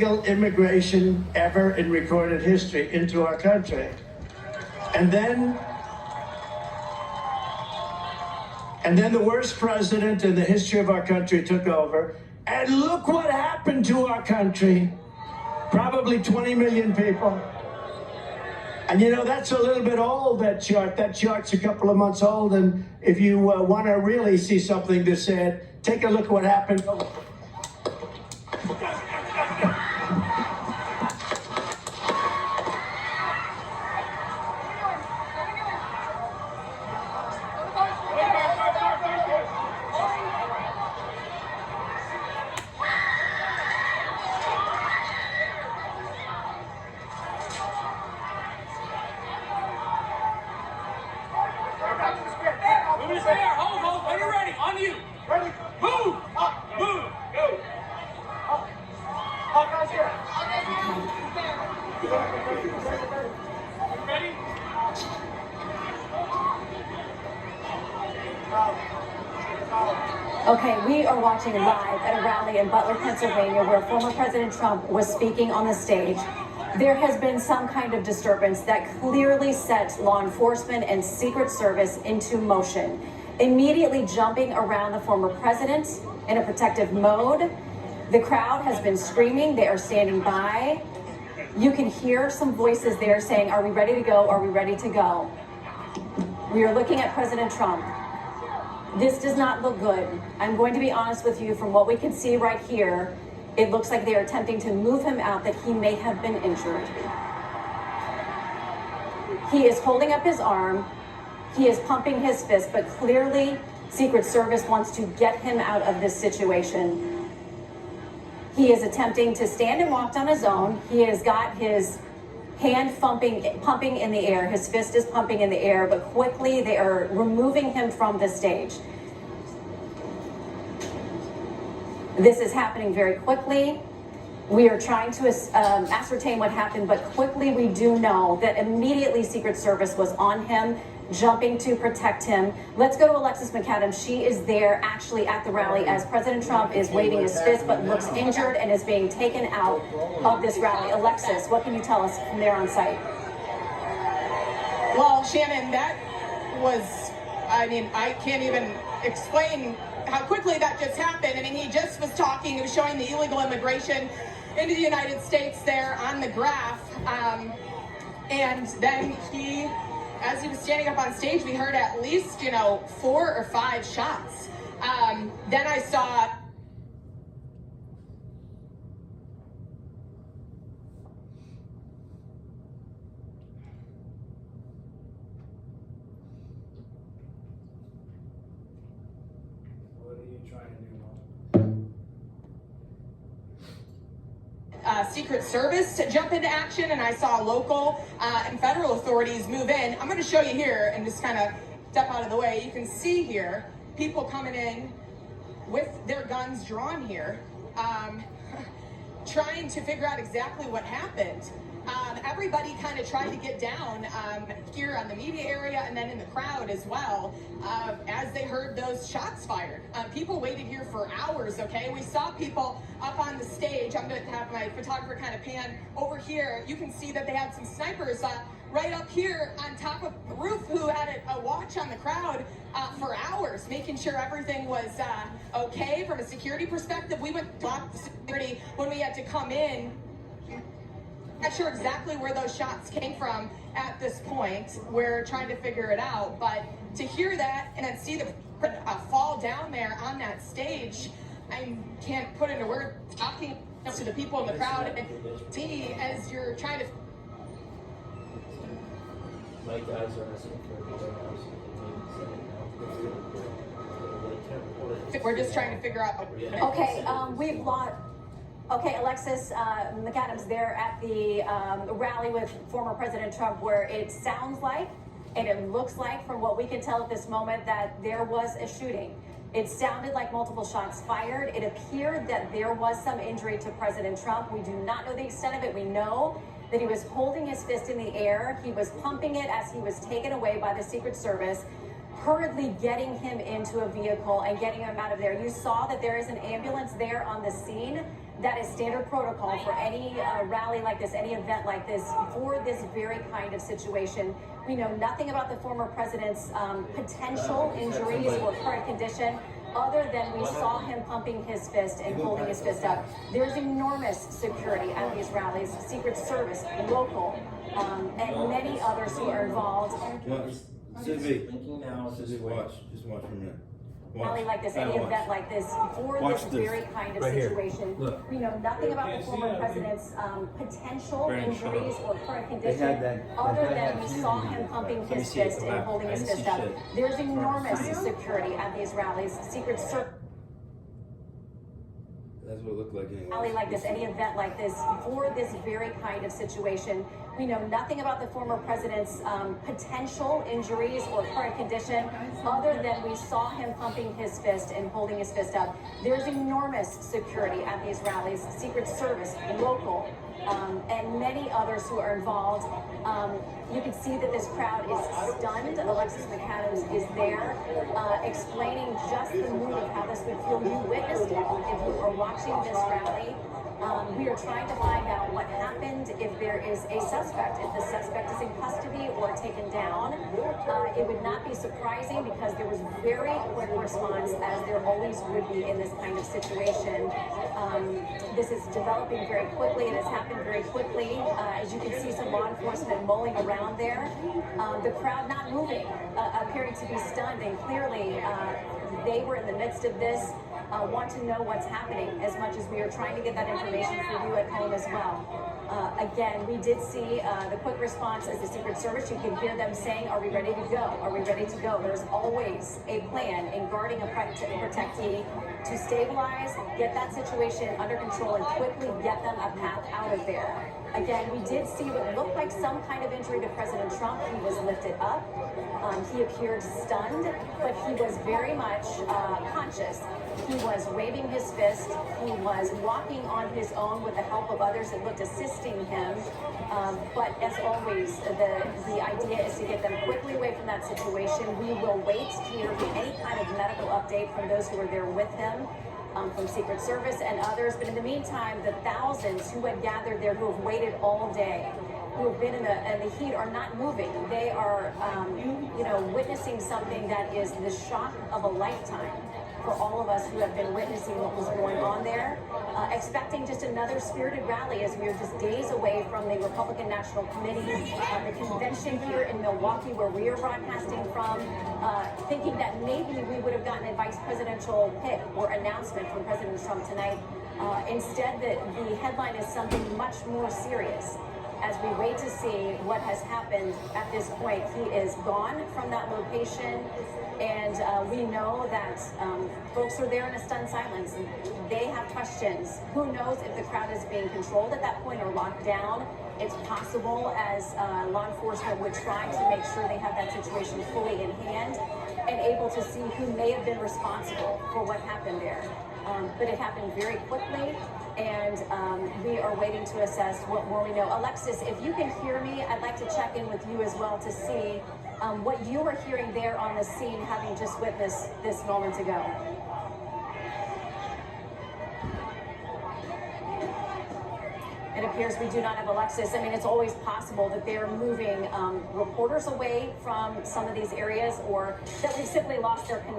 immigration ever in recorded history into our country. And then the worst president in the history of our country took over, and look what happened to our country. Probably 20 million people. And you know, that's a little bit old, that chart. That chart's a couple of months old, and if you want to really see something to say, take a look at what happened. Hold, when you're ready, on you. Ready? Move! Up, move, go. Up. Guys, here. Ready? Okay, we are watching live at a rally in Butler, Pennsylvania, where former President Trump was speaking on the stage. There has been some kind of disturbance that clearly sets law enforcement and Secret Service into motion, immediately jumping around the former president in a protective mode. The crowd has been screaming. They are standing by. You can hear some voices there saying, "Are we ready to go? Are we ready to go?" We are looking at President Trump. This does not look good. I'm going to be honest with you, from what we can see right here, it looks like they are attempting to move him out, that he may have been injured. He is holding up his arm. He is pumping his fist, but clearly Secret Service wants to get him out of this situation. He is attempting to stand and walk on his own. He has got his hand pumping in the air. His fist is pumping in the air, but quickly they are removing him from the stage. This is happening very quickly. We are trying to ascertain what happened, but quickly we do know that immediately Secret Service was on him, jumping to protect him. Let's go to Alexis McAdams. She is there actually at the rally as President Trump is waving his fist but looks injured and is being taken out of this rally. Alexis, what can you tell us from there on site? Well, Shannon, that was, I mean, I can't even explain how quickly that just happened. I mean, he just was talking, he was showing the illegal immigration into the United States there on the graph. And then as he was standing up on stage, we heard at least, 4 or 5 shots. Then I saw Secret Service to jump into action, and I saw local and federal authorities move in. I'm going to show you here and just kind of step out of the way. You can see here people coming in with their guns drawn here, trying to figure out exactly what happened. Everybody kind of tried to get down here on the media area and then in the crowd as well as they heard those shots fired. People waited here for hours, okay? We saw people up on the stage. I'm going to have my photographer kind of pan over here. You can see that they had some snipers right up here on top of the roof who had a watch on the crowd for hours, making sure everything was okay from a security perspective. We went to block the security when we had to come in. Not sure exactly where those shots came from at this point. We're trying to figure it out, but to hear that and then see the fall down there on that stage, I can't put into words. Talking to the people in the crowd and see as you're trying to. My guys are asking for We're just trying to figure out. Okay, we've lost. Okay, Alexis McAdams there at the rally with former President Trump, where it sounds like, and it looks like from what we can tell at this moment, that there was a shooting. It sounded like multiple shots fired. It appeared that there was some injury to President Trump. We do not know the extent of it. We know that he was holding his fist in the air. He was pumping it as he was taken away by the Secret Service. hurriedly getting him into a vehicle and getting him out of there. You saw that there is an ambulance there on the scene. That is standard protocol for any rally like this, any event like this, for this very kind of situation. We know nothing about the former president's potential injuries or current condition, other than we saw him pumping his fist and holding his fist up. There's enormous security at these rallies, Secret Service, local, and many others who are involved. Blinking now. Just watch for a minute. Rally like this, any event like this, for this very kind of situation. We know nothing about the former president's potential injuries or current condition, other than we saw him pumping his fist and holding his fist up. There's enormous security at these rallies, Secret Service. That's what it looked like anyway. Rally like this, any event like this, for this very kind of situation. We know nothing about the former president's potential injuries or current condition, other than we saw him pumping his fist and holding his fist up. There's enormous security at these rallies, Secret Service, local, and many others who are involved. You can see that this crowd is stunned. Alexis McAdams is there explaining just the mood of how this would feel. You witnessed it if you are watching this rally. We are trying to find out what happened, if there is a suspect, if the suspect is in custody or taken down. It would not be surprising because there was very quick response, as there always would be in this kind of situation. This is developing very quickly. It has happened very quickly. As you can see, some law enforcement mulling around there. The crowd not moving, appearing to be stunned, and clearly they were in the midst of this. Want to know what's happening as much as we are trying to get that information for you at home as well. Again, we did see the quick response as the Secret Service. You can hear them saying, "Are we ready to go? Are we ready to go?" There's always a plan in guarding a protectee to stabilize, get that situation under control, and quickly get them a path out of there. Again, we did see what looked like some kind of injury to President Trump. He was lifted up. He appeared stunned, but he was very much conscious. He was waving his fist. He was walking on his own with the help of others that looked assisting him. But as always, the idea is to get them quickly away from that situation. We will wait to hear any kind of medical update from those who are there with him, from Secret Service and others. But in the meantime, the thousands who had gathered there, who have waited all day, who have been in the heat, are not moving. They are, witnessing something that is the shock of a lifetime for all of us who have been witnessing what was going on there, expecting just another spirited rally as we are just days away from the Republican National Committee, the convention here in Milwaukee where we are broadcasting from, thinking that maybe we would have gotten a vice presidential pick or announcement from President Trump tonight. Instead, the headline is something much more serious. As we wait to see what has happened at this point, he is gone from that location, and we know that folks are there in a stunned silence. They have questions. Who knows if the crowd is being controlled at that point or locked down? It's possible, as law enforcement would try to make sure they have that situation fully in hand and able to see who may have been responsible for what happened there. But it happened very quickly, and we are waiting to assess what more we know. Alexis, if you can hear me, I'd like to check in with you as well to see what you are hearing there on the scene, having just witnessed this moment ago. It appears we do not have Alexis. I mean, it's always possible that they're moving reporters away from some of these areas, or that we've simply lost their connection.